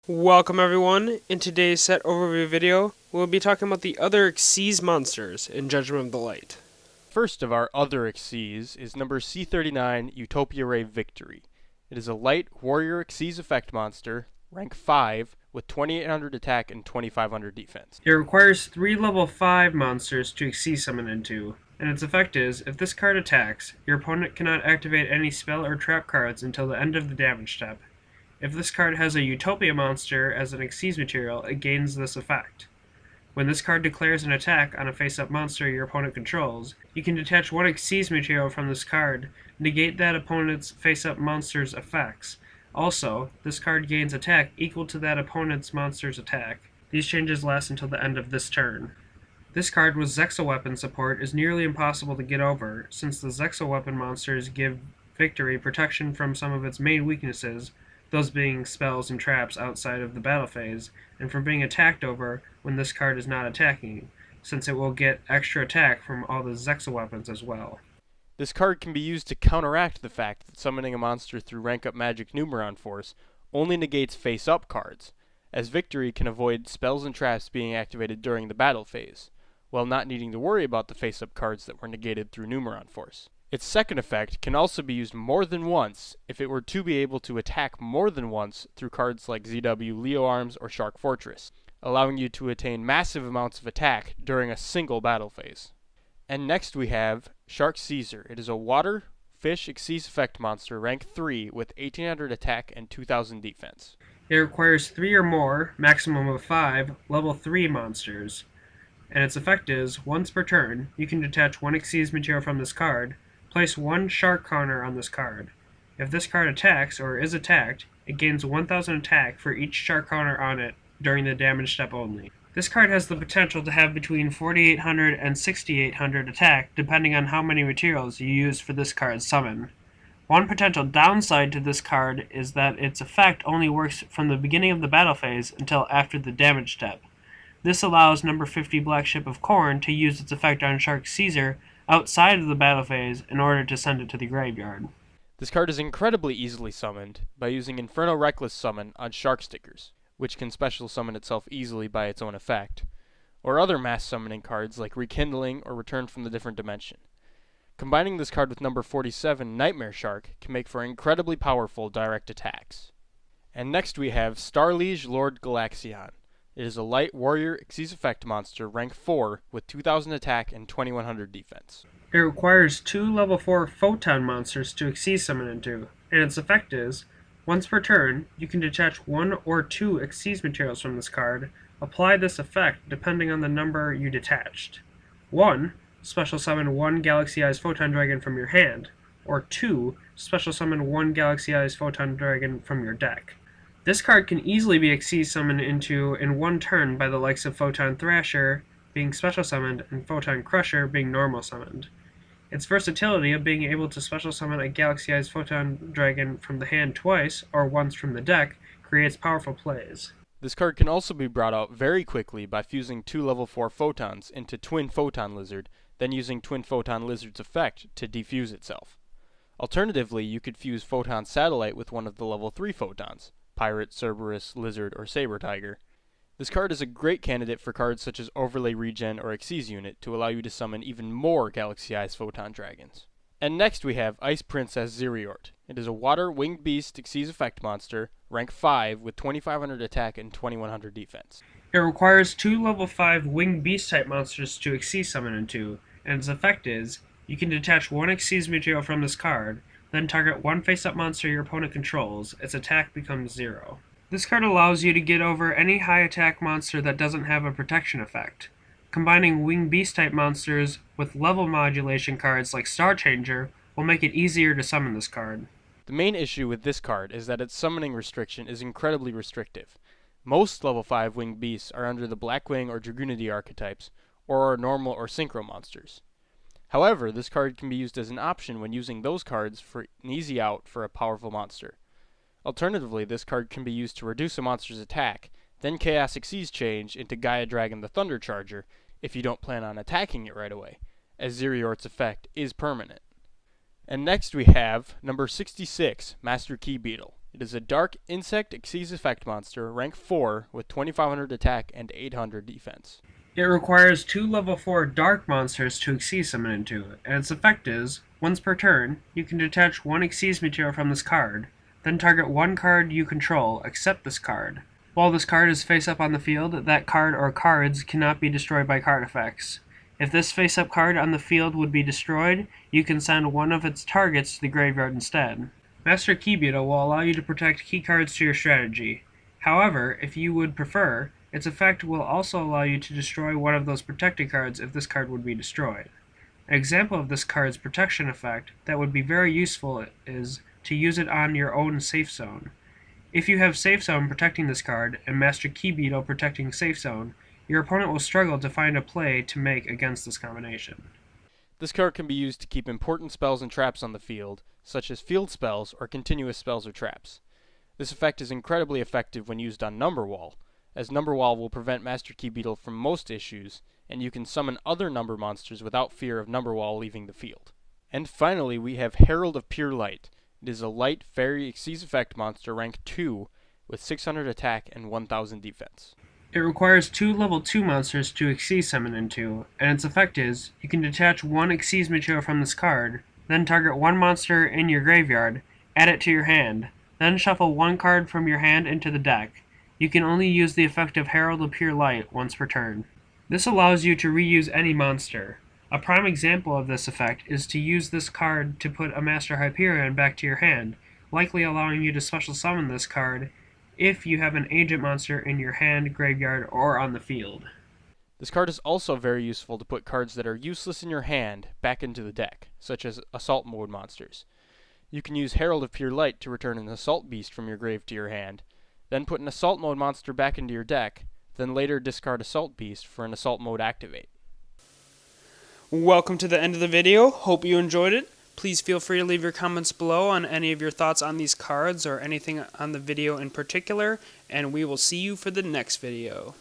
Welcome everyone. In today's set overview video, we'll be talking about the other Xyz monsters in Judgment of the Light. First of our other Xyz is number C39, Utopia Ray Victory. It is a light warrior Xyz effect monster, rank 5, with 2800 attack and 2500 defense. It requires 3 level 5 monsters to Xyz summon into, and its effect is, if this card attacks, your opponent cannot activate any spell or trap cards until the end of the damage step. If this card has a Utopia monster as an Xyz material, it gains this effect. When this card declares an attack on a face-up monster your opponent controls, you can detach one Xyz material from this card, negate that opponent's face-up monster's effects. Also, this card gains attack equal to that opponent's monster's attack. These changes last until the end of this turn. This card with Zexal-Weapon support is nearly impossible to get over, since the Zexal-Weapon monsters give Victory protection from some of its main weaknesses, those being spells and traps outside of the battle phase, and from being attacked over when this card is not attacking, since it will get extra attack from all the Zexal weapons as well. This card can be used to counteract the fact that summoning a monster through rank up magic Numeron Force only negates face-up cards, as Victory can avoid spells and traps being activated during the battle phase, while not needing to worry about the face-up cards that were negated through Numeron Force. Its second effect can also be used more than once if it were to be able to attack more than once through cards like ZW Leo Arms or Shark Fortress, allowing you to attain massive amounts of attack during a single battle phase. And next we have Shark Caesar. It is a water, fish, Xyz effect monster, rank 3 with 1800 attack and 2000 defense. It requires 3 or more, maximum of 5, level 3 monsters. And its effect is, once per turn, you can detach one Xyz material from this card, place one shark counter on this card. If this card attacks or is attacked, it gains 1000 attack for each shark counter on it during the damage step only. This card has the potential to have between 4800 and 6800 attack depending on how many materials you use for this card's summon. One potential downside to this card is that its effect only works from the beginning of the battle phase until after the damage step. This allows number 50 Black Ship of Corn to use its effect on Shark Caesar outside of the battle phase in order to send it to the graveyard. This card is incredibly easily summoned by using Inferno Reckless Summon on Shark Stickers, which can special summon itself easily by its own effect, or other mass summoning cards like Rekindling or Return from the Different Dimension. Combining this card with number 47 Nightmare Shark can make for incredibly powerful direct attacks. And next we have Starliege Lord Galaxion. It is a light warrior Xyz effect monster, rank 4, with 2000 attack and 2100 defense. It requires 2 level 4 photon monsters to Xyz summon into, and its effect is, once per turn, you can detach 1 or 2 Xyz materials from this card, apply this effect depending on the number you detached. 1. Special summon 1 Galaxy-Eyes Photon Dragon from your hand, or 2. Special summon 1 Galaxy-Eyes Photon Dragon from your deck. This card can easily be Xyz summoned into in one turn by the likes of Photon Thrasher being special summoned and Photon Crusher being normal summoned. Its versatility of being able to special summon a Galaxy-Eyes Photon Dragon from the hand twice or once from the deck creates powerful plays. This card can also be brought out very quickly by fusing 2 level 4 photons into Twin Photon Lizard, then using Twin Photon Lizard's effect to defuse itself. Alternatively, you could fuse Photon Satellite with one of the level 3 photons, Pirate, Cerberus, Lizard, or Saber Tiger. This card is a great candidate for cards such as Overlay Regen or Xyz Unit to allow you to summon even more Galaxy-Eyes Photon Dragons. And next we have Ice Princess Zereort. It is a water winged beast Xyz effect monster, rank 5 with 2500 attack and 2100 defense. It requires 2 level 5 winged beast type monsters to Xyz summon into, and its effect is, you can detach 1 Xyz material from this card, then target 1 face-up monster your opponent controls. Its attack becomes 0. This card allows you to get over any high attack monster that doesn't have a protection effect. Combining winged beast type monsters with level modulation cards like Star Changer will make it easier to summon this card. The main issue with this card is that its summoning restriction is incredibly restrictive. Most level 5 winged beasts are under the Blackwing or Dragoonity archetypes, or are normal or synchro monsters. However, this card can be used as an option when using those cards for an easy out for a powerful monster. Alternatively, this card can be used to reduce a monster's attack, then Chaos Xyz change into Gaia Dragon the Thunder Charger if you don't plan on attacking it right away, as Zereort's effect is permanent. And next we have number 66, Master Key Beetle. It is a Dark Insect Xyz Effect monster, rank 4, with 2500 attack and 800 defense. It requires 2 level 4 dark monsters to Xyz summon into, and its effect is, once per turn, you can detach 1 Xyz material from this card, then target 1 card you control except this card. While this card is face up on the field, that card or cards cannot be destroyed by card effects. If this face-up card on the field would be destroyed, you can send one of its targets to the graveyard instead. Master Key Beetle will allow you to protect key cards to your strategy. However, if you would prefer, its effect will also allow you to destroy one of those protected cards if this card would be destroyed. An example of this card's protection effect that would be very useful is to use it on your own safe zone. If you have Safe Zone protecting this card and Master Key Beetle protecting Safe Zone, your opponent will struggle to find a play to make against this combination. This card can be used to keep important spells and traps on the field, such as field spells or continuous spells or traps. This effect is incredibly effective when used on Number Wall, as Number Wall will prevent Master Key Beetle from most issues, and you can summon other number monsters without fear of Number Wall leaving the field. And finally, we have Herald of Pure Light. It is a light fairy Xyz Effect monster, rank 2, with 600 attack and 1000 defense. It requires 2 level 2 monsters to Xyz summon into, and its effect is, you can detach 1 Xyz material from this card, then target 1 monster in your graveyard, add it to your hand, then shuffle 1 card from your hand into the deck. You can only use the effect of Herald of Pure Light once per turn. This allows you to reuse any monster. A prime example of this effect is to use this card to put a Master Hyperion back to your hand, likely allowing you to special summon this card if you have an agent monster in your hand, graveyard, or on the field. This card is also very useful to put cards that are useless in your hand back into the deck, such as Assault Mode monsters. You can use Herald of Pure Light to return an Assault Beast from your grave to your hand, then put an Assault Mode monster back into your deck, then later discard Assault Beast for an Assault Mode activate. Welcome to the end of the video. Hope you enjoyed it. Please feel free to leave your comments below on any of your thoughts on these cards or anything on the video in particular, and we will see you for the next video.